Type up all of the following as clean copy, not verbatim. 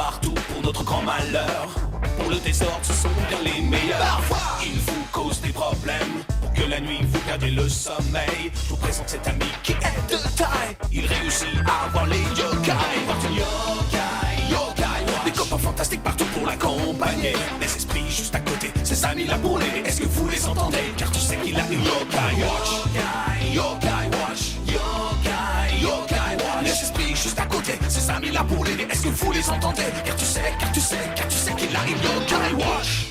partout pour notre grand malheur. Pour le désordre, ce sont bien les meilleurs. Parfois, ils vous causent des problèmes. Pour que la nuit vous perdiez le sommeil, je vous présente cet ami qui est de taille. Il réussit à avoir les yokai. Porte une yokai, yokai watch. Des copains fantastiques partout pour l'accompagner. Des esprits juste à côté, ses amis là pour l'aider. Est-ce que vous les entendez? Car tu sais qu'il a une yokai watch. Yokai, yokai watch. Yokai, yokai watch. Les esprits juste à côté, ses amis là pour l'aider. Est-ce que vous les entendez? Car tu sais qu'il a une yokai watch.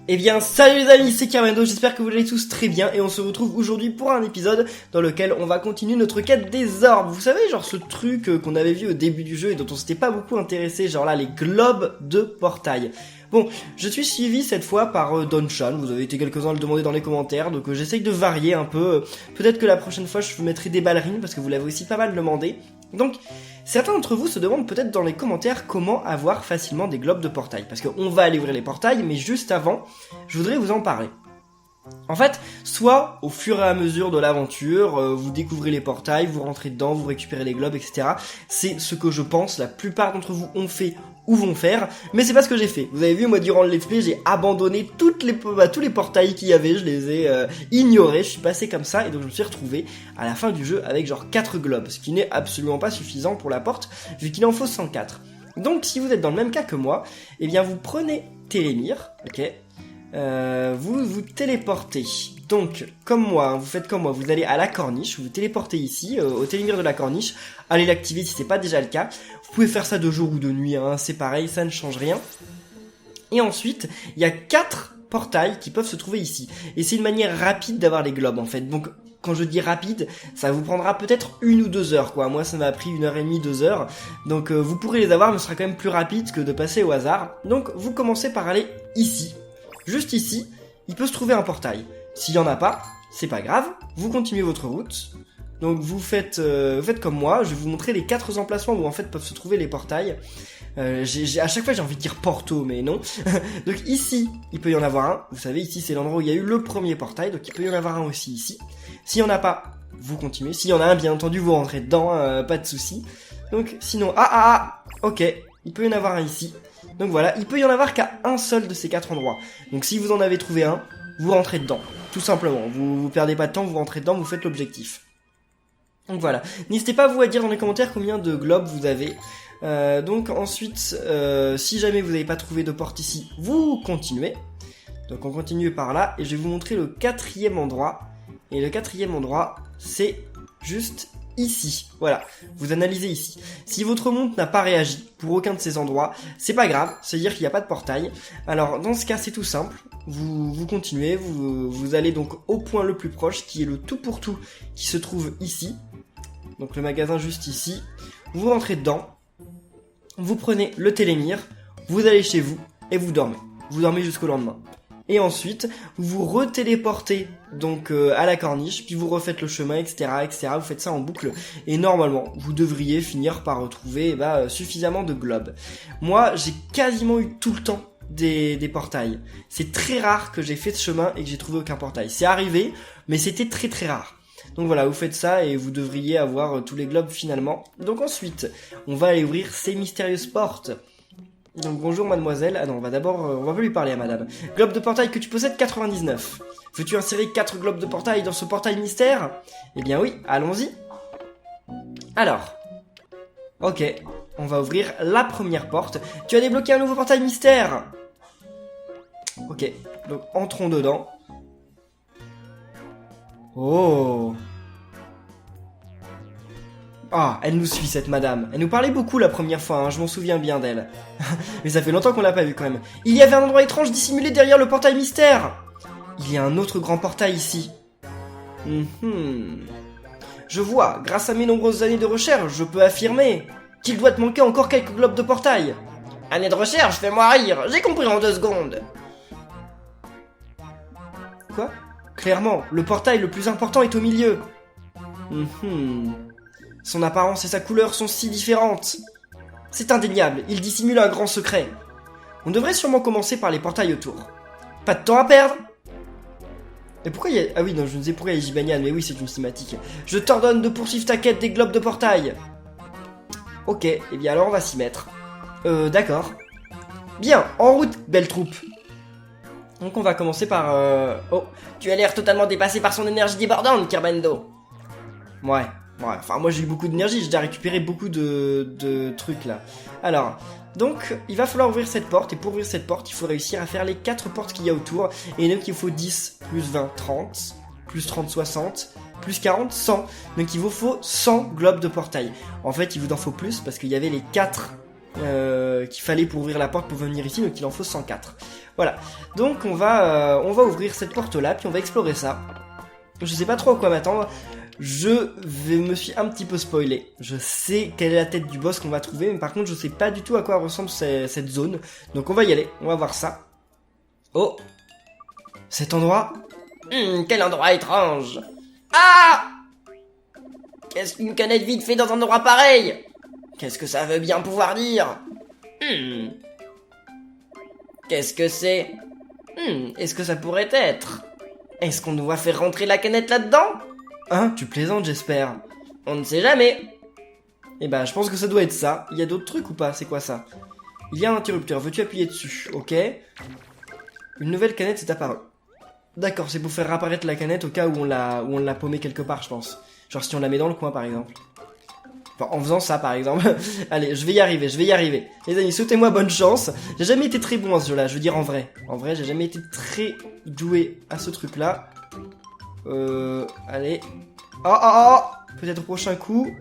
Eh bien, salut les amis, c'est Carmendo, j'espère que vous allez tous très bien et on se retrouve aujourd'hui pour un épisode dans lequel on va continuer notre quête des orbes. Vous savez, genre ce truc qu'on avait vu au début du jeu et dont on s'était pas beaucoup intéressé, genre là, les globes de portail. Bon, je suis suivi cette fois par Donchan, vous avez été quelques-uns à le demander dans les commentaires, donc j'essaye de varier un peu. Peut-être que la prochaine fois je vous mettrai des ballerines parce que vous l'avez aussi pas mal demandé. Donc, certains d'entre vous se demandent peut-être dans les commentaires comment avoir facilement des globes de portail. Parce qu'on va aller ouvrir les portails, mais juste avant, je voudrais vous en parler. En fait, soit au fur et à mesure de l'aventure, vous découvrez les portails, vous rentrez dedans, vous récupérez les globes, etc. C'est ce que je pense la plupart d'entre vous ont fait ou vont faire, mais c'est pas ce que j'ai fait. Vous avez vu, moi durant le let's play, j'ai abandonné tous les portails qu'il y avait, je les ai ignorés, je suis passé comme ça, et donc je me suis retrouvé à la fin du jeu avec genre 4 globes, ce qui n'est absolument pas suffisant pour la porte, vu qu'il en faut 104. Donc si vous êtes dans le même cas que moi, eh bien vous prenez Télémir, ok, vous vous téléportez. Donc, comme moi, hein, vous faites comme moi, vous allez à la corniche, vous vous téléportez ici, au Télémir de la corniche, allez l'activer si c'est pas déjà le cas. Vous pouvez faire ça de jour ou de nuit, hein, c'est pareil, ça ne change rien. Et ensuite, il y a 4 portails qui peuvent se trouver ici. Et c'est une manière rapide d'avoir les globes en fait. Donc, quand je dis rapide, ça vous prendra peut-être 1 ou 2 heures quoi. Moi ça m'a pris 1h30, 2 heures. Donc vous pourrez les avoir, mais ce sera quand même plus rapide que de passer au hasard. Donc vous commencez par aller ici. Juste ici, il peut se trouver un portail. S'il y en a pas, c'est pas grave, vous continuez votre route. Donc vous faites comme moi, je vais vous montrer les 4 emplacements où en fait peuvent se trouver les portails. À chaque fois j'ai envie de dire Porto, mais non. Donc ici, il peut y en avoir un. Vous savez, ici c'est l'endroit où il y a eu le premier portail, donc il peut y en avoir un aussi ici. S'il y en a pas, vous continuez. S'il y en a un, bien entendu, vous rentrez dedans, pas de souci. Donc sinon, ok, il peut y en avoir un ici. Donc voilà, il peut y en avoir qu'à un seul de ces 4 endroits. Donc si vous en avez trouvé un, vous rentrez dedans, tout simplement. Vous perdez pas de temps, vous rentrez dedans, vous faites l'objectif. Donc voilà, n'hésitez pas vous à dire dans les commentaires combien de globes vous avez. Donc ensuite, si jamais vous n'avez pas trouvé de porte ici, vous continuez. Donc on continue par là, et je vais vous montrer le 4e endroit. Et le 4e endroit, c'est juste ici. Voilà, vous analysez ici. Si votre montre n'a pas réagi pour aucun de ces endroits, c'est pas grave, c'est-à-dire qu'il n'y a pas de portail. Alors dans ce cas, c'est tout simple. Vous continuez, vous allez donc au point le plus proche, qui est le tout pour tout, qui se trouve ici. Donc le magasin juste ici. Vous rentrez dedans, vous prenez le Télémir, vous allez chez vous, et vous dormez. Vous dormez jusqu'au lendemain. Et ensuite, vous vous retéléportez donc à la corniche, puis vous refaites le chemin, etc., etc. Vous faites ça en boucle, et normalement, vous devriez finir par retrouver suffisamment de globes. Moi, j'ai quasiment eu tout le temps des portails. C'est très rare que j'ai fait ce chemin et que j'ai trouvé aucun portail. C'est arrivé, mais c'était très très rare. Donc voilà, vous faites ça et vous devriez avoir tous les globes finalement. Donc ensuite, on va aller ouvrir ces mystérieuses portes. Donc bonjour mademoiselle, ah non, on va pas lui parler à madame. Globe de portail que tu possèdes 99. Veux-tu insérer 4 globes de portail dans ce portail mystère? Eh bien oui, allons-y. Alors, ok, on va ouvrir la première porte. Tu as débloqué un nouveau portail mystère. Ok, donc entrons dedans. Oh. Ah, elle nous suit cette madame. Elle nous parlait beaucoup la première fois, hein, je m'en souviens bien d'elle. Mais ça fait longtemps qu'on l'a pas vue quand même. Il y avait un endroit étrange dissimulé derrière le portail mystère. Il y a un autre grand portail ici. Je vois, grâce à mes nombreuses années de recherche, je peux affirmer qu'il doit te manquer encore quelques globes de portail. Année de recherche, fais-moi rire, j'ai compris en 2 secondes. Quoi? Clairement, le portail le plus important est au milieu. Son apparence et sa couleur sont si différentes. C'est indéniable, il dissimule un grand secret. On devrait sûrement commencer par les portails autour. Pas de temps à perdre. Et pourquoi il y a... Ah oui, non, je ne sais pourquoi il y a Gibanian, mais oui, c'est une cinématique. Je t'ordonne de poursuivre ta quête des globes de portail. Ok, et bien alors on va s'y mettre. D'accord. Bien, en route, belle troupe. Donc on va commencer par... Oh, tu as l'air totalement dépassé par son énergie débordante, Kerbendo. Ouais, enfin moi j'ai eu beaucoup d'énergie, j'ai déjà récupéré beaucoup de trucs là. Alors, donc il va falloir ouvrir cette porte, et pour ouvrir cette porte, il faut réussir à faire les 4 portes qu'il y a autour. Et donc il faut 10, plus 20, 30, plus 30, 60, plus 40, 100. Donc il vous faut 100 globes de portail. En fait il vous en faut plus, parce qu'il y avait les 4 qu'il fallait pour ouvrir la porte pour venir ici, donc il en faut 104. Voilà, donc on va ouvrir cette porte là, puis on va explorer ça. Je sais pas trop à quoi m'attendre. Me suis un petit peu spoilé. Je sais quelle est la tête du boss qu'on va trouver, mais par contre je sais pas du tout à quoi ressemble cette zone. Donc on va y aller, on va voir ça. Oh, cet endroit. Quel endroit étrange. Ah, qu'est-ce qu'une canette vide fait dans un endroit pareil? Qu'est-ce que ça veut bien pouvoir dire? Qu'est-ce que c'est? Est-ce que ça pourrait être? Est-ce qu'on doit faire rentrer la canette là-dedans? Hein, tu plaisantes, j'espère. On ne sait jamais. Eh ben, je pense que ça doit être ça. Il y a d'autres trucs ou pas? C'est quoi ça? Il y a un interrupteur, veux-tu appuyer dessus? Ok. Une nouvelle canette s'est apparue. D'accord, c'est pour faire apparaître la canette au cas où on l'a paumée quelque part, je pense. Genre si on la met dans le coin, par exemple. Enfin, en faisant ça, par exemple. Allez, je vais y arriver. Les amis, souhaitez-moi bonne chance. J'ai jamais été très bon à ce jeu-là, je veux dire en vrai. En vrai, j'ai jamais été très doué à ce truc-là. Allez. Oh, peut-être au prochain coup.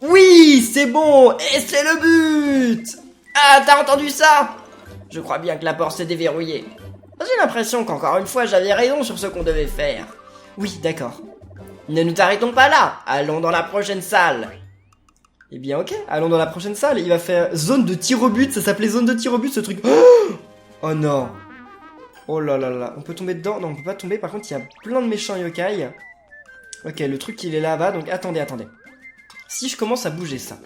Oui, c'est bon. Et c'est le but. Ah, t'as entendu ça? Je crois bien que la porte s'est déverrouillée. J'ai l'impression qu'encore une fois, j'avais raison sur ce qu'on devait faire. Oui, d'accord. Ne nous arrêtons pas là. Allons dans la prochaine salle. Eh bien, ok. Allons dans la prochaine salle. Il va faire zone de tir au but. Ça s'appelait zone de tir au but, ce truc. Oh non. Oh là là là. On peut tomber dedans? Non, on peut pas tomber. Par contre, il y a plein de méchants yokai. Ok, le truc, il est là-bas. Donc, attendez. Si je commence à bouger ça.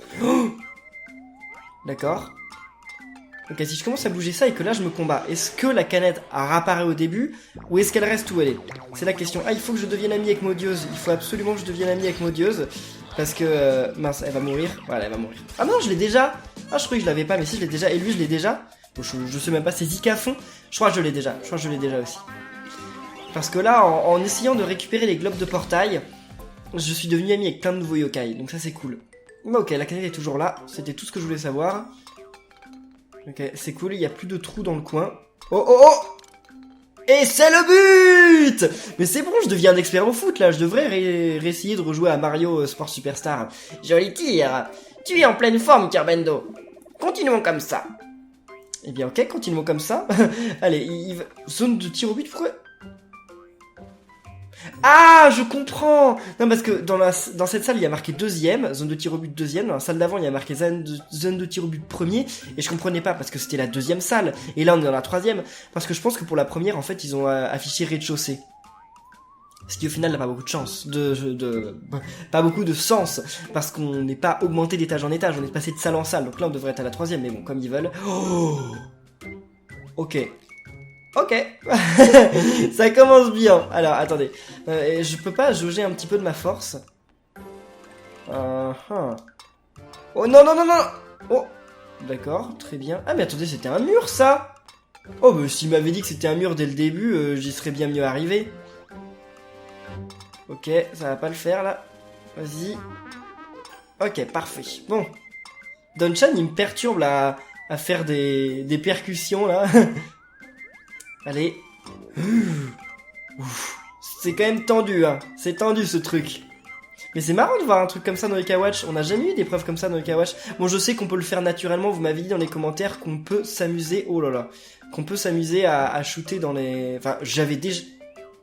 D'accord. Ok, si je commence à bouger ça et que là je me combats, est-ce que la canette réapparaît au début ou est-ce qu'elle reste où elle est? C'est la question. Ah, il faut que je devienne ami avec Maudieuse. Il faut absolument que je devienne ami avec Maudieuse. Parce que... mince, elle va mourir. Voilà, elle va mourir. Ah non, je l'ai déjà. Ah, je croyais que je l'avais pas, mais si, je l'ai déjà. Et lui, je l'ai déjà. Bon, je sais même pas, c'est Zika à fond. Je crois que je l'ai déjà. Aussi. Parce que là, en essayant de récupérer les globes de portail, je suis devenu ami avec plein de nouveaux yokai. Donc ça, c'est cool. Bah, ok, la canette est toujours là. C'était tout ce que je voulais savoir. Ok, c'est cool, il n'y a plus de trous dans le coin. Oh! Et c'est le but! Mais c'est bon, je deviens un expert au foot, là. Je devrais réessayer de rejouer à Mario Sport Superstar. Joli tir! Tu es en pleine forme, Kerbendo. Continuons comme ça. Eh bien, ok, continuons comme ça. Allez, zone de tir au but, pourquoi? Ah, je comprends. Non, parce que dans cette salle, il y a marqué deuxième, zone de tir au but deuxième. Dans la salle d'avant, il y a marqué zone de tir au but premier. Et je comprenais pas parce que c'était la deuxième salle. Et là, on est dans la troisième. Parce que je pense que pour la première, en fait, ils ont affiché rez-de-chaussée. Ce qui au final n'a pas beaucoup de chance, pas beaucoup de sens, parce qu'on n'est pas augmenté d'étage en étage, on est passé de salle en salle. Donc là, on devrait être à la troisième, mais bon, comme ils veulent. Oh, ok. Ça commence bien. Alors, attendez. Je peux pas jauger un petit peu de ma force. Oh non. Oh, d'accord, très bien. Ah mais attendez, c'était un mur ça. Oh bah s'il m'avait dit que c'était un mur dès le début, j'y serais bien mieux arrivé. Ok, ça va pas le faire là. Vas-y. Ok, parfait. Bon. Donchan, il me perturbe là, à faire des percussions là. Allez. C'est quand même tendu, hein. C'est tendu ce truc. Mais c'est marrant de voir un truc comme ça dans les Kawatch. On n'a jamais eu des preuves comme ça dans les Kawatch. Bon, je sais qu'on peut le faire naturellement. Vous m'avez dit dans les commentaires qu'on peut s'amuser. Oh là là. Qu'on peut s'amuser à shooter dans les... Enfin, j'avais déjà...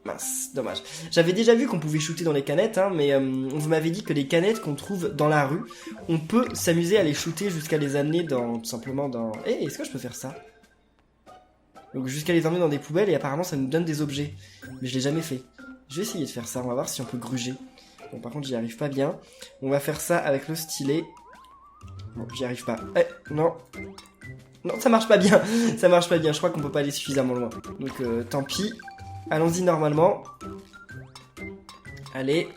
Mince, dommage. J'avais déjà vu qu'on pouvait shooter dans les canettes, hein, mais vous m'avez dit que les canettes qu'on trouve dans la rue, on peut s'amuser à les shooter jusqu'à les amener dans... Tout simplement dans... Eh, est-ce que je peux faire ça? Donc jusqu'à les emmener dans des poubelles et apparemment ça nous donne des objets. Mais je l'ai jamais fait. Je vais essayer de faire ça, on va voir si on peut gruger. Bon par contre j'y arrive pas bien. On va faire ça avec le stylet. Bon j'y arrive pas. Eh non. Non ça marche pas bien. Ça marche pas bien, je crois qu'on peut pas aller suffisamment loin. Donc tant pis. Allons-y normalement. Allez.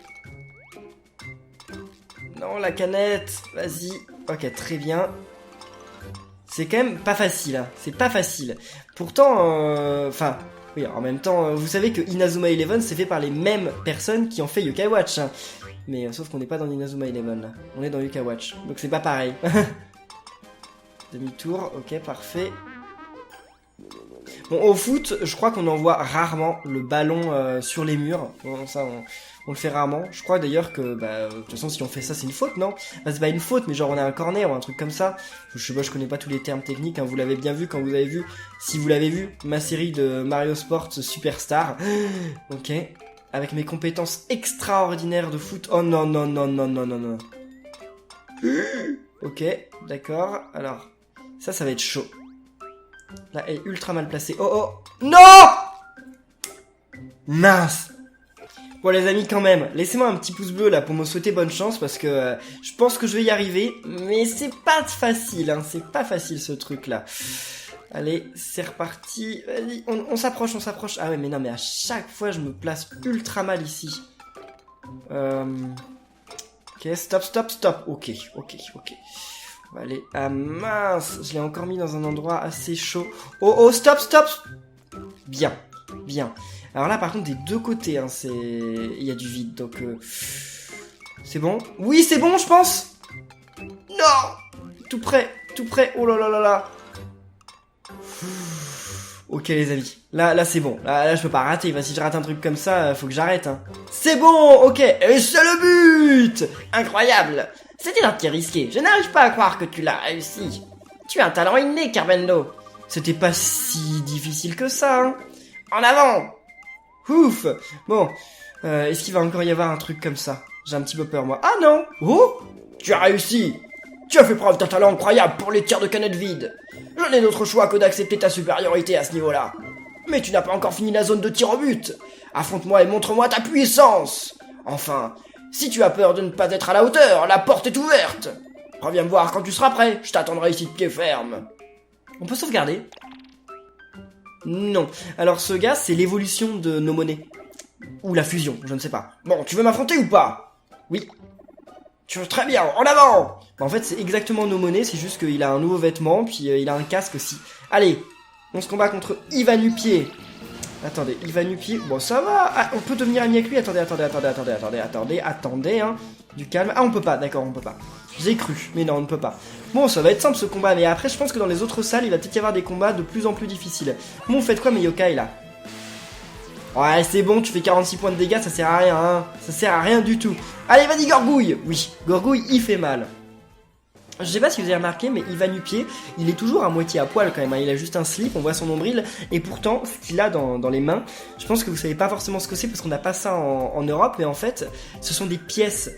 Non, la canette. Vas-y. Ok, très bien. C'est quand même pas facile, hein. C'est pas facile. Pourtant, enfin... oui, en même temps, vous savez que Inazuma Eleven, c'est fait par les mêmes personnes qui ont fait Yokai Watch. Hein. Mais sauf qu'on n'est pas dans Inazuma Eleven, là. On est dans Yokai Watch. Donc c'est pas pareil. Demi-tour, ok, parfait. Bon, au foot, je crois qu'on envoie rarement le ballon sur les murs. Bon, ça, on le fait rarement. Je crois d'ailleurs que, de toute façon, si on fait ça, c'est une faute, non? Bah, c'est pas une faute, mais genre on a un corner ou un truc comme ça. Je sais pas, je connais pas tous les termes techniques. Hein, vous l'avez bien vu quand vous avez vu, si vous l'avez vu, ma série de Mario Sports Superstar. Ok, avec mes compétences extraordinaires de foot. Oh non, non, non, non, non, non, non. Ok, d'accord. Alors, ça va être chaud. Là, elle est ultra mal placée. Oh, oh. Non! Mince! Bon, les amis, quand même, laissez-moi un petit pouce bleu, là, pour me souhaiter bonne chance, parce que je pense que je vais y arriver, mais c'est pas facile, hein. C'est pas facile, ce truc-là. Allez, c'est reparti. Vas-y, on s'approche, on s'approche. Ah ouais, mais non, mais à chaque fois, je me place ultra mal ici. Ok, stop, stop, stop. Ok, ok, ok. On va aller... Ah mince, je l'ai encore mis dans un endroit assez chaud. Oh, oh, stop, stop. Bien, bien. Alors là, par contre, des deux côtés, hein, c'est... il y a du vide, donc... C'est bon? Oui, c'est bon, je pense. Non! Tout près, tout près. Oh là là là là. Ok, les amis. Là c'est bon. Là, je peux pas rater. Enfin, si je rate un truc comme ça, faut que j'arrête, hein. C'est bon, ok. Et c'est le but! Incroyable! C'était un petit risqué. Je n'arrive pas à croire que tu l'as réussi. Tu as un talent inné, Carbendo. C'était pas si difficile que ça, hein. En avant! Ouf! Bon, est-ce qu'il va encore y avoir un truc comme ça? J'ai un petit peu peur, moi. Ah non! Oh! Tu as réussi! Tu as fait preuve d'un talent incroyable pour les tirs de canette vide. Je n'ai d'autre choix que d'accepter ta supériorité à ce niveau-là. Mais tu n'as pas encore fini la zone de tir au but. Affronte-moi et montre-moi ta puissance. Enfin, si tu as peur de ne pas être à la hauteur, la porte est ouverte. Reviens me voir quand tu seras prêt, je t'attendrai ici de pied ferme. On peut sauvegarder? Non. Alors ce gars, c'est l'évolution de nos monnaies. Ou la fusion, je ne sais pas. Bon, tu veux m'affronter ou pas? Oui. Tu veux très bien, en avant! En fait, c'est exactement nos monnaies, c'est juste qu'il a un nouveau vêtement, puis il a un casque aussi. Allez, on se combat contre Ivanupier. Attendez, Ivanupier, bon ça va, ah, on peut devenir ami avec lui, attendez, hein, du calme. Ah, on peut pas, d'accord, on peut pas. J'ai cru, mais non, on ne peut pas. Bon, ça va être simple ce combat, mais après, je pense que dans les autres salles, il va peut-être y avoir des combats de plus en plus difficiles. Bon, faites quoi mes yokai, là? Ouais, c'est bon, tu fais 46 points de dégâts, ça sert à rien, hein. Ça sert à rien du tout. Allez, vas-y, Gorgouille. Oui, Gorgouille, il fait mal. Je sais pas si vous avez remarqué, mais Ivanupier, il est toujours à moitié à poil quand même, hein. Il a juste un slip, on voit son nombril, et pourtant, ce qu'il a dans les mains, je pense que vous savez pas forcément ce que c'est, parce qu'on n'a pas ça en Europe, mais en fait, ce sont des pièces.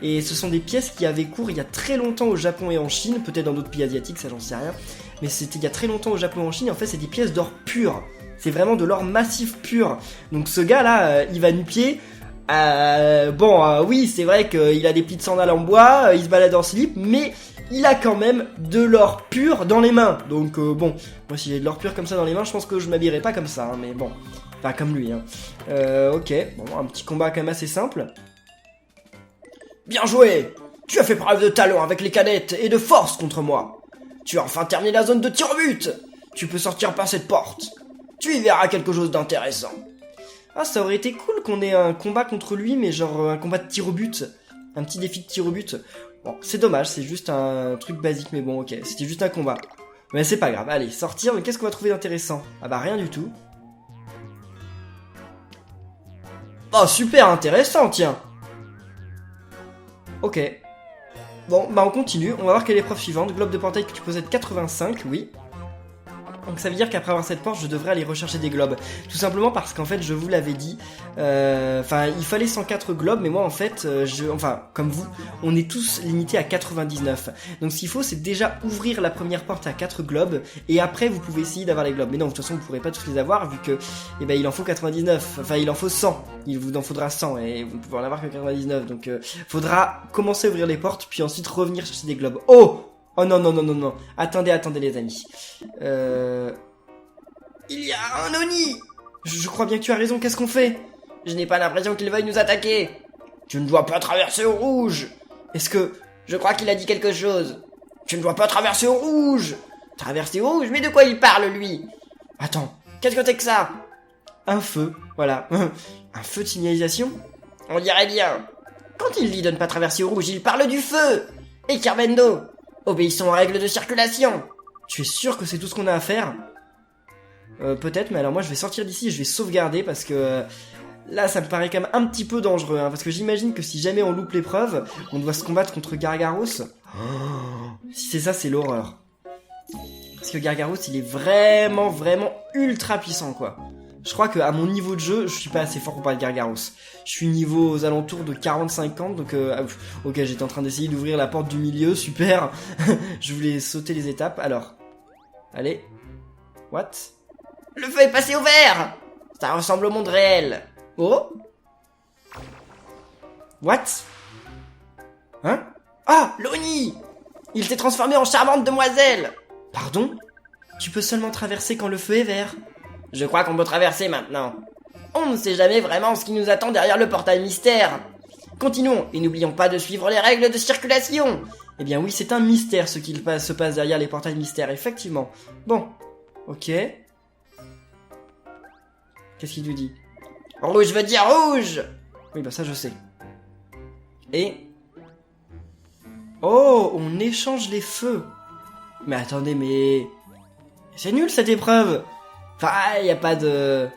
Et ce sont des pièces qui avaient cours il y a très longtemps au Japon et en Chine, peut-être dans d'autres pays asiatiques, ça j'en sais rien. Mais c'était il y a très longtemps au Japon et en Chine, et en fait, c'est des pièces d'or pur. C'est vraiment de l'or massif pur. Donc ce gars-là, Ivanupier, oui, c'est vrai qu'il a des petites sandales en bois, il se balade en slip, mais il a quand même de l'or pur dans les mains. Donc bon, moi si j'ai de l'or pur comme ça dans les mains, je pense que je m'habillerai pas comme ça, hein, mais bon. Enfin, comme lui, hein. Ok, bon, un petit combat quand même assez simple. Bien joué! Tu as fait preuve de talent avec les cadettes et de force contre moi. Tu as enfin terminé la zone de tir au but. Tu peux sortir par cette porte. Tu y verras quelque chose d'intéressant. Ah, ça aurait été cool qu'on ait un combat contre lui, mais genre un combat de tir au but. Un petit défi de tir au but. Bon, c'est dommage, c'est juste un truc basique, mais bon, ok, c'était juste un combat. Mais c'est pas grave, allez, sortir, mais qu'est-ce qu'on va trouver d'intéressant? Ah bah rien du tout. Oh, super intéressant, tiens. Ok. Bon, bah on continue, on va voir quelle est l'épreuve suivante. Globe de portail que tu possèdes 85, oui. Donc ça veut dire qu'après avoir cette porte, je devrais aller rechercher des globes. Tout simplement parce qu'en fait, je vous l'avais dit, il fallait 104 globes, mais moi en fait, comme vous, on est tous limités à 99. Donc ce qu'il faut, c'est déjà ouvrir la première porte à 4 globes, et après vous pouvez essayer d'avoir les globes. Mais non, de toute façon, vous ne pourrez pas tous les avoir, vu que, il en faut 99, enfin il en faut 100. Il vous en faudra 100, et vous ne pouvez en avoir que 99. Donc faudra commencer à ouvrir les portes, puis ensuite revenir chercher des globes. Oh non, non, non, non, non. Attendez les amis. Il y a un Oni. Je crois bien que tu as raison, qu'est-ce qu'on fait? Je n'ai pas l'impression qu'il veuille nous attaquer. Tu ne dois pas traverser au rouge. Est-ce que... Je crois qu'il a dit quelque chose. Tu ne dois pas traverser au rouge. Traverser au rouge? Mais de quoi il parle, lui? Attends, qu'est-ce que c'est que ça? Un feu, voilà. Un feu de signalisation? On dirait bien. Quand il dit de ne pas traverser au rouge, il parle du feu. Et Carvendo, obéissons aux règles de circulation. Tu es sûr que c'est tout ce qu'on a à faire? Peut-être, mais alors moi je vais sortir d'ici et je vais sauvegarder parce que... Là, ça me paraît quand même un petit peu dangereux, hein, parce que j'imagine que si jamais on loupe l'épreuve, on doit se combattre contre Gargaros. Si c'est ça, c'est l'horreur. Parce que Gargaros, il est vraiment ultra puissant, quoi. Je crois qu'à mon niveau de jeu, je suis pas assez fort pour parler de Gargaros. Je suis niveau aux alentours de 40-50, donc ok, j'étais en train d'essayer d'ouvrir la porte du milieu, super. Je voulais sauter les étapes, alors. Allez. What? Le feu est passé au vert! Ça ressemble au monde réel. Oh? What? Hein? Ah! Loni! Il s'est transformé en charmante demoiselle! Pardon? Tu peux seulement traverser quand le feu est vert. Je crois qu'on peut traverser maintenant. On ne sait jamais vraiment ce qui nous attend derrière le portail mystère. Continuons, et n'oublions pas de suivre les règles de circulation. Eh bien oui, c'est un mystère ce qui se passe derrière les portails mystères, effectivement. Bon, ok. Qu'est-ce qu'il nous dit? Rouge veut dire rouge! Oui, bah ça je sais. Et... Oh, on échange les feux. Mais attendez, mais... C'est nul cette épreuve. Enfin, y a pas de...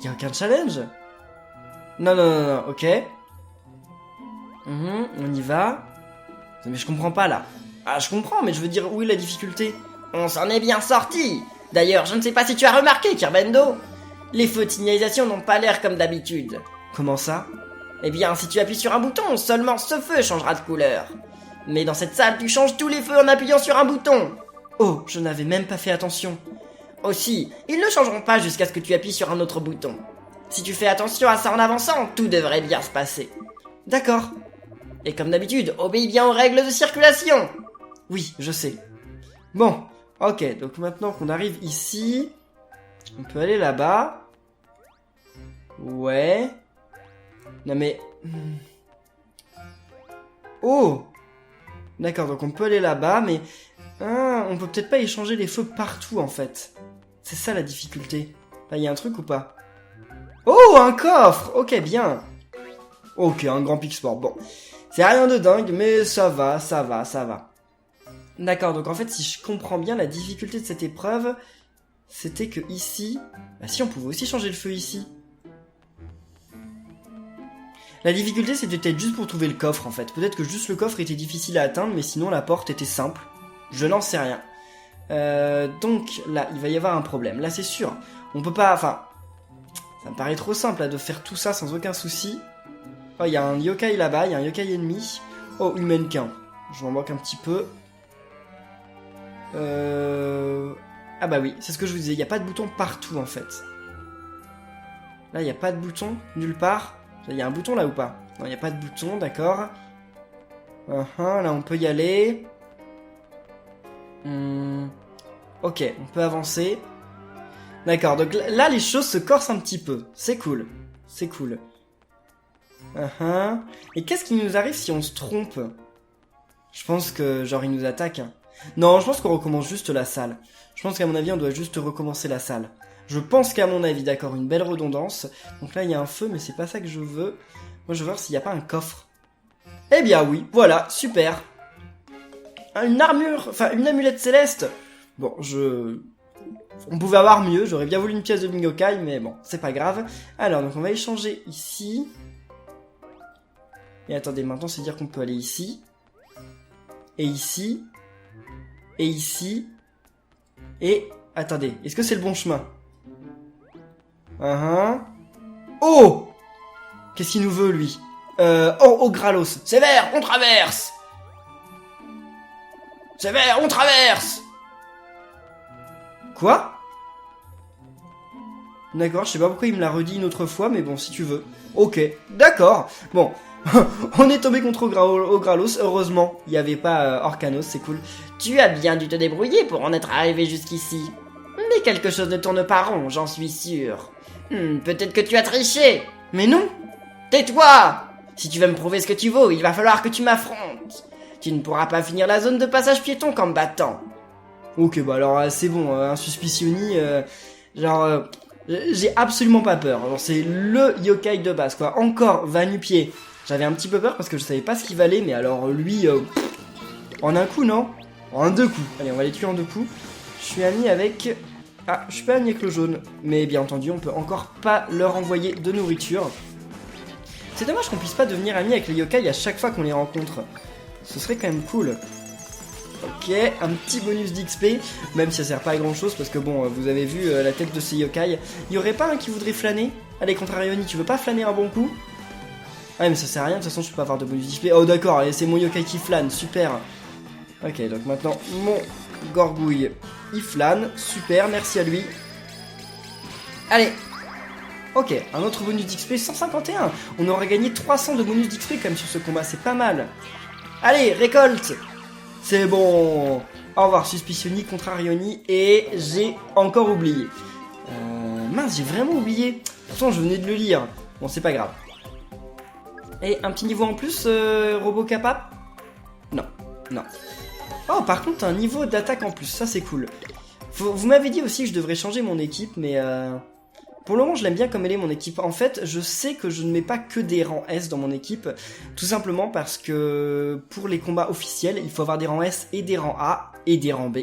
Y a aucun challenge. Non, ok. On y va. Mais je comprends pas là. Ah, je comprends, mais je veux dire, où est la difficulté? On s'en est bien sorti. D'ailleurs, je ne sais pas si tu as remarqué, Kirvendo. Les feux de signalisation n'ont pas l'air comme d'habitude. Comment ça? Eh bien, si tu appuies sur un bouton, seulement ce feu changera de couleur. Mais dans cette salle, tu changes tous les feux en appuyant sur un bouton. Oh, je n'avais même pas fait attention. Aussi, ils ne changeront pas jusqu'à ce que tu appuies sur un autre bouton. Si tu fais attention à ça en avançant, tout devrait bien se passer. D'accord. Et comme d'habitude, obéis bien aux règles de circulation. Oui, je sais. Bon, ok, donc maintenant qu'on arrive ici, on peut aller là-bas. Ouais. Non mais... Oh! D'accord, donc on peut aller là-bas, mais... Ah, on peut peut-être pas échanger les feux partout, en fait. C'est ça la difficulté. Là, y a un truc ou pas? Oh, un coffre! Ok, bien. Ok, un grand Pixport. Bon, c'est rien de dingue, mais ça va. D'accord, donc en fait, si je comprends bien, la difficulté de cette épreuve, c'était que ici... Bah si, on pouvait aussi changer le feu ici. La difficulté, c'était peut-être juste pour trouver le coffre, en fait. Peut-être que juste le coffre était difficile à atteindre, mais sinon la porte était simple. Je n'en sais rien. Donc, là, il va y avoir un problème. Là, c'est sûr. On peut pas... Enfin... Ça me paraît trop simple, là, de faire tout ça sans aucun souci. Oh, il y a un yokai là-bas, il y a un yokai ennemi. Oh, humainquin. Je m'en moque un petit peu. Ah bah oui, c'est ce que je vous disais. Il n'y a pas de bouton partout, en fait. Là, il n'y a pas de bouton nulle part. Il y a un bouton là ou pas? Non, il n'y a pas de bouton, d'accord. Là, on peut y aller. Ok, on peut avancer. D'accord, donc là, les choses se corsent un petit peu. C'est cool. C'est cool. Et qu'est-ce qui nous arrive si on se trompe? Je pense que, genre, il nous attaque. Non, je pense qu'on recommence juste la salle. Je pense qu'à mon avis, on doit juste recommencer la salle. Je pense qu'à mon avis, d'accord, une belle redondance. Donc là, il y a un feu, mais c'est pas ça que je veux. Moi, je veux voir s'il n'y a pas un coffre. Eh bien oui, voilà, super. Une armure, enfin une amulette céleste. Bon, on pouvait avoir mieux, j'aurais bien voulu une pièce de Bingokai, mais bon, c'est pas grave. Alors, donc on va échanger ici. Et attendez, maintenant c'est dire qu'on peut aller ici. Et ici. Et ici. Et, attendez, est-ce que c'est le bon chemin? Oh! Qu'est-ce qu'il nous veut, lui? Oh, Gralos. Sévère, on traverse! Sévère, on traverse! Quoi? D'accord, je sais pas pourquoi il me l'a redit une autre fois, mais bon, si tu veux. Ok, d'accord. Bon, on est tombé contre Gralos, heureusement. Il n'y avait pas Orcanos, c'est cool. Tu as bien dû te débrouiller pour en être arrivé jusqu'ici. Mais quelque chose ne tourne pas rond, j'en suis sûr. Peut-être que tu as triché. Mais non. Tais-toi. Si tu veux me prouver ce que tu vaux, il va falloir que tu m'affrontes. Tu ne pourras pas finir la zone de passage piéton comme battant. Ok, bah alors c'est bon, un Suspicioni, j'ai absolument pas peur. Genre, c'est le yokai de base, quoi. Encore Va-Nu-Pied. J'avais un petit peu peur parce que je savais pas ce qu'il valait, mais alors lui, en un coup, non? En deux coups. Allez, on va les tuer en deux coups. Je suis ami avec... Ah, je suis pas ami avec le jaune. Mais bien entendu, on peut encore pas leur envoyer de nourriture. C'est dommage qu'on puisse pas devenir ami avec les yokai à chaque fois qu'on les rencontre. Ce serait quand même cool. Ok, un petit bonus d'XP, même si ça sert pas à grand chose parce que bon, vous avez vu la tête de ces yokai. Y aurait pas un qui voudrait flâner? Allez, Contrarioni, tu veux pas flâner un bon coup? Ah mais ça sert à rien, de toute façon je peux pas avoir de bonus d'XP. Oh d'accord, allez, c'est mon yokai qui flâne, super. Ok, donc maintenant mon Gorgouille, il flâne, super, merci à lui. Allez. Ok, un autre bonus d'XP, 151. On aura gagné 300 de bonus d'XP quand même sur ce combat, c'est pas mal. Allez, récolte. C'est bon. Au revoir, Suspicioni, Contrarioni, et j'ai encore oublié. Mince, j'ai vraiment oublié. Pourtant, je venais de le lire. Bon, c'est pas grave. Et un petit niveau en plus, Robot Kappa? Non, non. Oh, par contre, un niveau d'attaque en plus, ça c'est cool. Vous m'avez dit aussi que je devrais changer mon équipe, mais pour le moment, je l'aime bien comme elle est, mon équipe. En fait, je sais que je ne mets pas que des rangs S dans mon équipe, tout simplement parce que pour les combats officiels, il faut avoir des rangs S et des rangs A et des rangs B.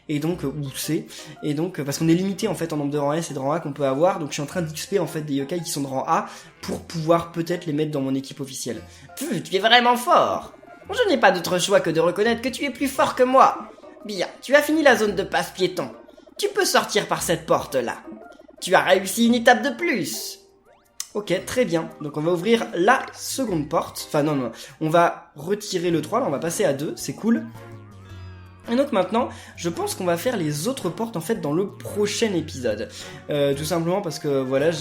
Et donc, ou C. Et donc, parce qu'on est limité en fait en nombre de rangs S et de rangs A qu'on peut avoir, donc je suis en train d'XP en fait des yokai qui sont de rang A pour pouvoir peut-être les mettre dans mon équipe officielle. Tu es vraiment fort. Je n'ai pas d'autre choix que de reconnaître que tu es plus fort que moi. Bien, tu as fini la zone de passe piéton. Tu peux sortir par cette porte-là. Tu as réussi une étape de plus. Ok, très bien. Donc on va ouvrir la seconde porte. Enfin non, on va retirer le 3, là on va passer à 2, c'est cool. Et donc maintenant, je pense qu'on va faire les autres portes en fait dans le prochain épisode. Tout simplement parce que voilà,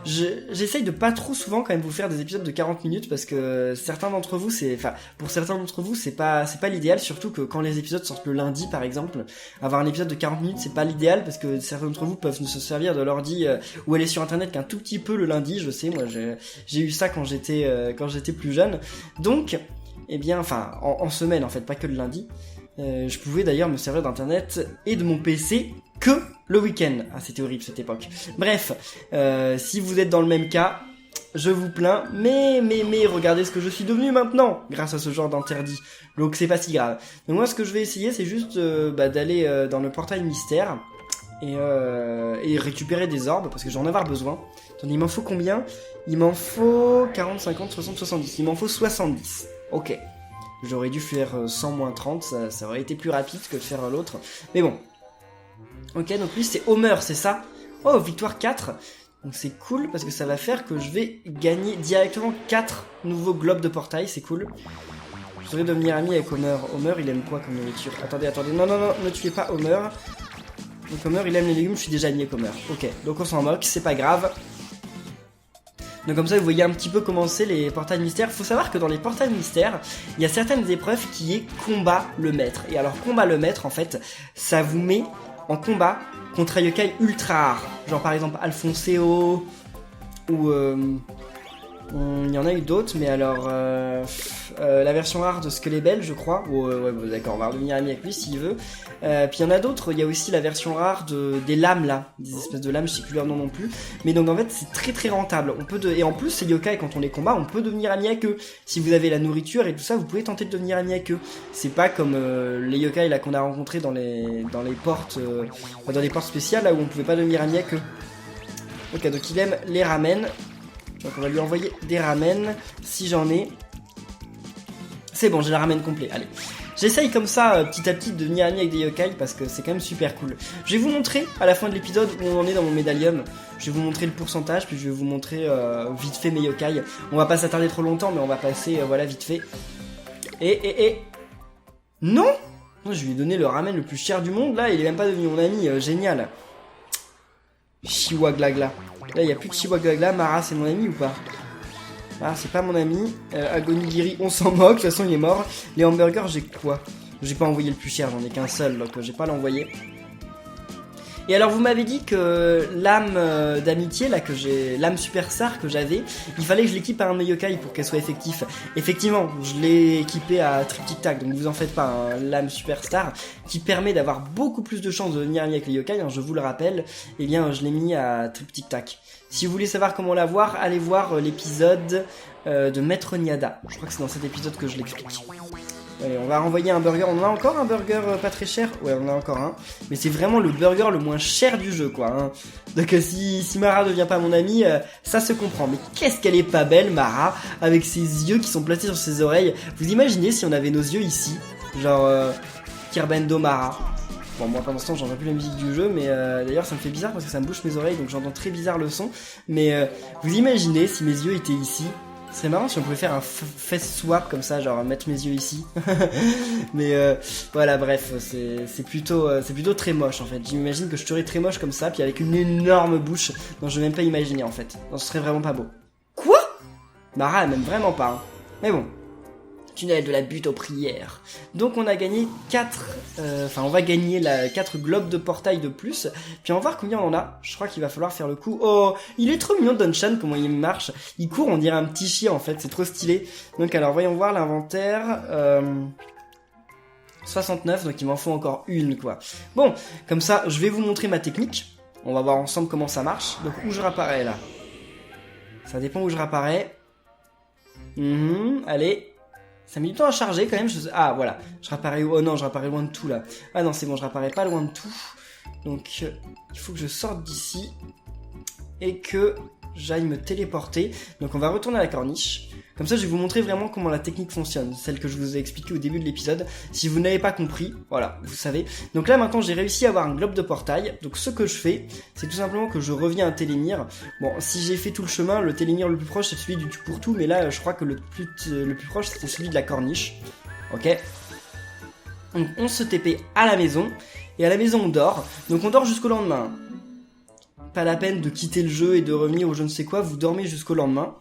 j'essaye de pas trop souvent quand même vous faire des épisodes de 40 minutes parce que certains d'entre vous, pour certains d'entre vous, c'est pas l'idéal, surtout que quand les épisodes sortent le lundi par exemple, avoir un épisode de 40 minutes c'est pas l'idéal parce que certains d'entre vous peuvent se servir de l'ordi ou aller sur internet qu'un tout petit peu le lundi, je sais, moi j'ai eu ça quand j'étais plus jeune. Donc, eh bien, enfin, en semaine en fait, pas que le lundi. Je pouvais d'ailleurs me servir d'internet et de mon PC que le week-end. Ah, c'était horrible cette époque. Bref, si vous êtes dans le même cas, je vous plains, mais regardez ce que je suis devenu maintenant grâce à ce genre d'interdit. Donc c'est pas si grave. Donc moi ce que je vais essayer c'est juste d'aller dans le portail mystère et récupérer des orbes parce que j'en ai avoir besoin. Attendez, il m'en faut combien? Il m'en faut 40, 50, 60, 70. Il m'en faut 70. Ok. J'aurais dû faire 100 moins 30, ça aurait été plus rapide que de faire l'autre. Mais bon. Ok, donc lui c'est Homer, c'est ça? Oh, victoire 4. Donc c'est cool parce que ça va faire que je vais gagner directement 4 nouveaux globes de portail, c'est cool. Je devrais devenir ami avec Homer. Homer, il aime quoi comme nourriture? Attendez, non, ne tuez pas Homer. Donc Homer, il aime les légumes, je suis déjà ami avec Homer. Ok, donc on s'en moque, c'est pas grave. Donc comme ça vous voyez un petit peu comment c'est les portails mystères. Faut savoir que dans les portails mystères, il y a certaines épreuves qui est combat le maître. Et alors combat le maître en fait, ça vous met en combat contre un yokai ultra rare. Genre par exemple Alphonseo ou il y en a eu d'autres, mais alors la version rare de Skelebel je crois. Ouais, d'accord, on va redevenir ami avec lui s'il veut. Puis il y en a d'autres, il y a aussi la version rare des lames là, des espèces de lames, je sais plus leur nom non plus. Mais donc en fait c'est très très rentable. Et en plus ces yokai quand on les combat, on peut devenir ami avec eux. Si vous avez la nourriture et tout ça, vous pouvez tenter de devenir ami avec eux. C'est pas comme les yokai là qu'on a rencontrés dans les portes dans les portes spéciales là où on pouvait pas devenir ami avec eux. Ok, donc il aime les ramen. Donc on va lui envoyer des ramen si j'en ai. C'est bon, j'ai le ramen complet, allez. J'essaye comme ça petit à petit de devenir ami avec des yokai parce que c'est quand même super cool. Je vais vous montrer à la fin de l'épisode où on en est dans mon médaillum. Je vais vous montrer le pourcentage puis je vais vous montrer vite fait mes yokai. On va pas s'attarder trop longtemps mais on va passer voilà vite fait. Et... Non, je lui ai donné le ramen le plus cher du monde là, il est même pas devenu mon ami, génial. Chihuaglagla. Là, il n'y a plus de Chihuaglagla. Mara, c'est mon ami ou pas? Ah, c'est pas mon ami. Agonigiri, on s'en moque. De toute façon, il est mort. Les hamburgers, j'ai quoi? J'ai pas envoyé le plus cher. J'en ai qu'un seul, donc j'ai pas l'envoyé. Et alors vous m'avez dit que l'âme d'amitié, là que j'ai, l'âme superstar que j'avais, il fallait que je l'équipe à un de mes yokai pour qu'elle soit effective. Effectivement, je l'ai équipé à Triptych Tac, donc vous en faites pas, hein, l'âme superstar qui permet d'avoir beaucoup plus de chances de devenir ami avec les yokai, hein, je vous le rappelle, eh bien je l'ai mis à Triptych Tac. Si vous voulez savoir comment l'avoir, allez voir l'épisode de Maître Niada. Je crois que c'est dans cet épisode que je l'explique. Allez, on va renvoyer un burger. On en a encore un burger pas très cher. Ouais, on en a encore un. Mais c'est vraiment le burger le moins cher du jeu, quoi. Hein. Donc si Mara devient pas mon amie, ça se comprend. Mais qu'est-ce qu'elle est pas belle, Mara, avec ses yeux qui sont placés sur ses oreilles. Vous imaginez si on avait nos yeux ici, genre Kirbendo Mara. Bon, moi pour l'instant j'entends plus la musique du jeu, mais d'ailleurs ça me fait bizarre parce que ça me bouche mes oreilles, donc j'entends très bizarre le son. Mais vous imaginez si mes yeux étaient ici. C'est marrant si on pouvait faire un face swap comme ça, genre mettre mes yeux ici. Mais voilà, bref, c'est plutôt très moche en fait. J'imagine que je serais très moche comme ça, puis avec une énorme bouche dont je vais même pas imaginer en fait. Non, ce serait vraiment pas beau. Quoi? Mara elle m'aime vraiment pas. Hein. Mais bon. Tunnel de la butte aux prières. Donc on a gagné 4... on va gagner 4 globes de portail de plus. Puis on va voir combien on en a. Je crois qu'il va falloir faire le coup. Oh, il est trop mignon Dunshan, comment il marche. Il court, on dirait un petit chien en fait. C'est trop stylé. Donc alors, voyons voir l'inventaire. 69, donc il m'en faut encore une quoi. Bon, comme ça, je vais vous montrer ma technique. On va voir ensemble comment ça marche. Donc où je réapparais là. Ça dépend où je réapparais. Allez. Ça met du temps à charger quand même. Ah voilà, je réapparais où? Oh non, je réapparais loin de tout là. Ah non, c'est bon, je réapparais pas loin de tout. Donc il faut que je sorte d'ici et que j'aille me téléporter. Donc on va retourner à la corniche. Comme ça, je vais vous montrer vraiment comment la technique fonctionne, celle que je vous ai expliquée au début de l'épisode. Si vous n'avez pas compris, voilà, vous savez. Donc là, maintenant, j'ai réussi à avoir un globe de portail. Donc ce que je fais, c'est tout simplement que je reviens à Télémire. Bon, si j'ai fait tout le chemin, le Télémire le plus proche, c'est celui du Tupourtou, mais là, je crois que le plus proche, c'était celui de la corniche. Ok. Donc on se TP à la maison, et à la maison, on dort. Donc on dort jusqu'au lendemain. Pas la peine de quitter le jeu et de revenir au je ne sais quoi, vous dormez jusqu'au lendemain.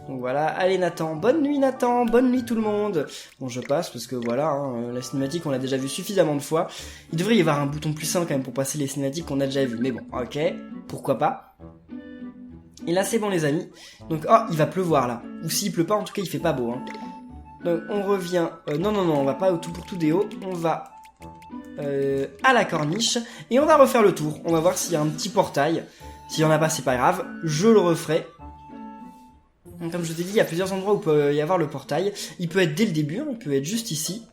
Donc voilà, allez Nathan, bonne nuit tout le monde. Bon je passe parce que voilà, hein, la cinématique on l'a déjà vu suffisamment de fois. Il devrait y avoir un bouton plus simple quand même pour passer les cinématiques qu'on a déjà vu. Mais bon, ok, pourquoi pas. Et là c'est bon les amis. Donc oh, il va pleuvoir là. Ou s'il pleut pas, en tout cas il fait pas beau. Hein. Donc on revient, non, on va pas au tout pour tout déo. On va à la corniche et on va refaire le tour. On va voir s'il y a un petit portail. S'il y en a pas, c'est pas grave, je le referai. Donc, comme je t'ai dit, il y a plusieurs endroits où peut y avoir le portail. Il peut être dès le début, il peut être juste ici.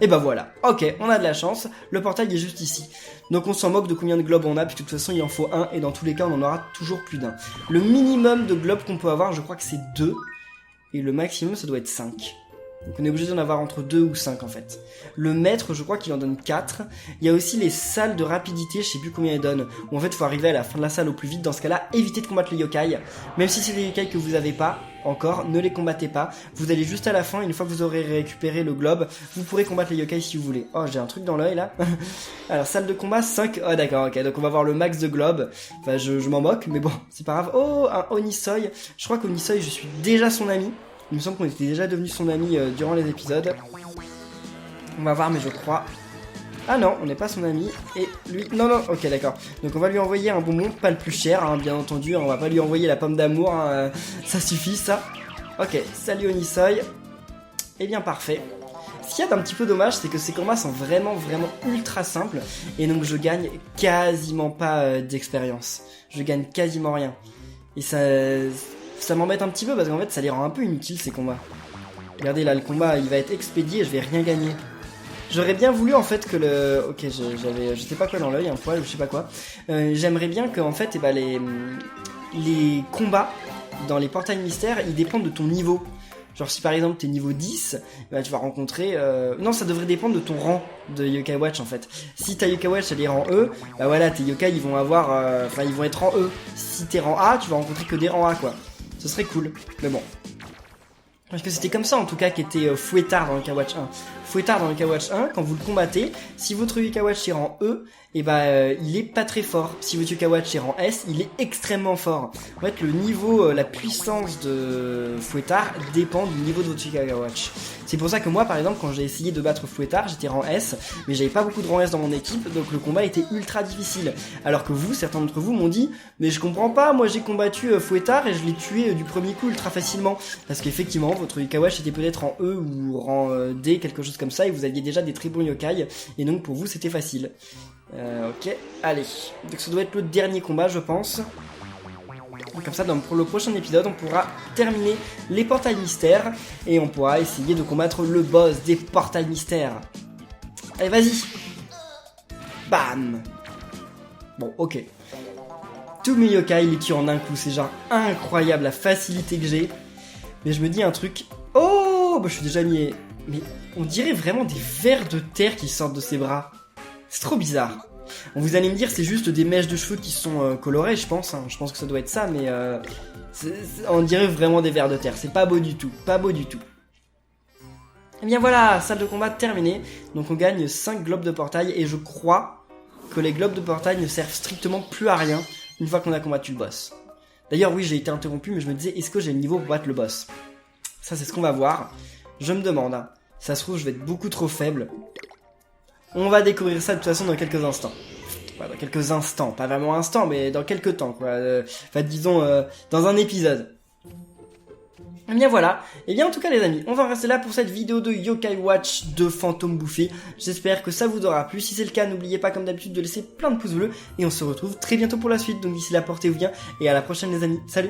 Et bah voilà, ok, on a de la chance, le portail est juste ici. Donc on s'en moque de combien de globes on a, puis de toute façon il en faut un, et dans tous les cas on en aura toujours plus d'un. Le minimum de globes qu'on peut avoir, je crois que c'est 2, et le maximum ça doit être 5. Donc on est obligé d'en avoir entre 2 ou 5 en fait. Le maître, je crois qu'il en donne 4. Il y a aussi les salles de rapidité, je sais plus combien elles donnent. Où en fait il faut arriver à la fin de la salle au plus vite. Dans ce cas-là, évitez de combattre les yokai. Même si c'est des yokai que vous avez pas encore, ne les combattez pas. Vous allez juste à la fin, une fois que vous aurez récupéré le globe, vous pourrez combattre les yokai si vous voulez. Oh, j'ai un truc dans l'œil là. Alors salle de combat 5. Oh d'accord, ok, donc on va voir le max de globes. Enfin je m'en moque, mais bon, c'est pas grave. Oh, un Onisoy. Je crois qu'Onisoy, je suis déjà son ami. Il me semble qu'on était déjà devenu son ami durant les épisodes. On va voir, mais je crois... Ah non, on n'est pas son ami. Et lui... Non, ok, d'accord. Donc on va lui envoyer un bonbon, pas le plus cher, hein, bien entendu. On va pas lui envoyer la pomme d'amour, hein, ça suffit, ça. Ok, salut Onisoy. Eh bien, parfait. Ce qu'il y a d'un petit peu dommage, c'est que ces combats sont vraiment ultra simples. Et donc je gagne quasiment pas d'expérience. Je gagne quasiment rien. Et ça m'embête un petit peu parce qu'en fait ça les rend un peu inutiles ces combats. Regardez là, le combat il va être expédié et je vais rien gagner. J'aurais bien voulu en fait que le... Ok, je sais pas quoi dans l'œil, un poil ou je sais pas quoi. J'aimerais bien que en fait les combats dans les portails mystères ils dépendent de ton niveau. Genre si par exemple t'es niveau 10, bah, tu vas rencontrer... Non, ça devrait dépendre de ton rang de Yokai Watch en fait. Si ta Yokai Watch elle est rang E, bah voilà, tes yokai ils vont avoir... ils vont être rang E. Si t'es rang A, tu vas rencontrer que des rangs A quoi. Ce serait cool, mais bon. Parce que c'était comme ça en tout cas qu'était Fouettard dans le K-Watch 1. Fouettard dans le K-Watch 1, quand vous le combattez, si votre K-Watch est rang E, et il est pas très fort. Si votre K-Watch est rang S, il est extrêmement fort. En fait, le niveau, la puissance de Fouettard dépend du niveau de votre K-Watch. C'est pour ça que moi, par exemple, quand j'ai essayé de battre Fouettard, j'étais rang S, mais j'avais pas beaucoup de rang S dans mon équipe, donc le combat était ultra difficile. Alors que vous, certains d'entre vous m'ont dit, mais je comprends pas, moi j'ai combattu Fouettard et je l'ai tué du premier coup ultra facilement. Parce qu'effectivement, votre K-Watch était peut-être en E ou rang D, quelque chose comme ça, et vous aviez déjà des très bons yokai, et donc pour vous c'était facile. Ok, allez. Donc ça doit être le dernier combat, je pense. Comme ça, pour le prochain épisode, on pourra terminer les portails mystères, et on pourra essayer de combattre le boss des portails mystères. Allez, vas-y. Bam. Bon, ok. Tous mes yokai, les tue en un coup, c'est genre incroyable la facilité que j'ai. Mais je me dis un truc. Oh, bah je suis déjà mis. Mais on dirait vraiment des vers de terre qui sortent de ses bras. C'est trop bizarre. Vous allez me dire, c'est juste des mèches de cheveux qui sont colorées, je pense. Je pense que ça doit être ça, mais on dirait vraiment des vers de terre. C'est pas beau du tout. Pas beau du tout. Et bien voilà, salle de combat terminée. Donc on gagne 5 globes de portail. Et je crois que les globes de portail ne servent strictement plus à rien une fois qu'on a combattu le boss. D'ailleurs, oui, j'ai été interrompu, mais je me disais, est-ce que j'ai le niveau pour battre le boss? Ça, c'est ce qu'on va voir. Je me demande. Ça se trouve, je vais être beaucoup trop faible. On va découvrir ça de toute façon dans quelques instants. Enfin, dans quelques instants, pas vraiment instant, mais dans quelques temps, quoi. Enfin, disons, dans un épisode. Et bien voilà. Et bien en tout cas les amis, on va rester là pour cette vidéo de Yokai Watch de Fantôme Bouffé. J'espère que ça vous aura plu. Si c'est le cas, n'oubliez pas comme d'habitude de laisser plein de pouces bleus. Et on se retrouve très bientôt pour la suite. Donc d'ici là, portez-vous bien. Et à la prochaine les amis. Salut!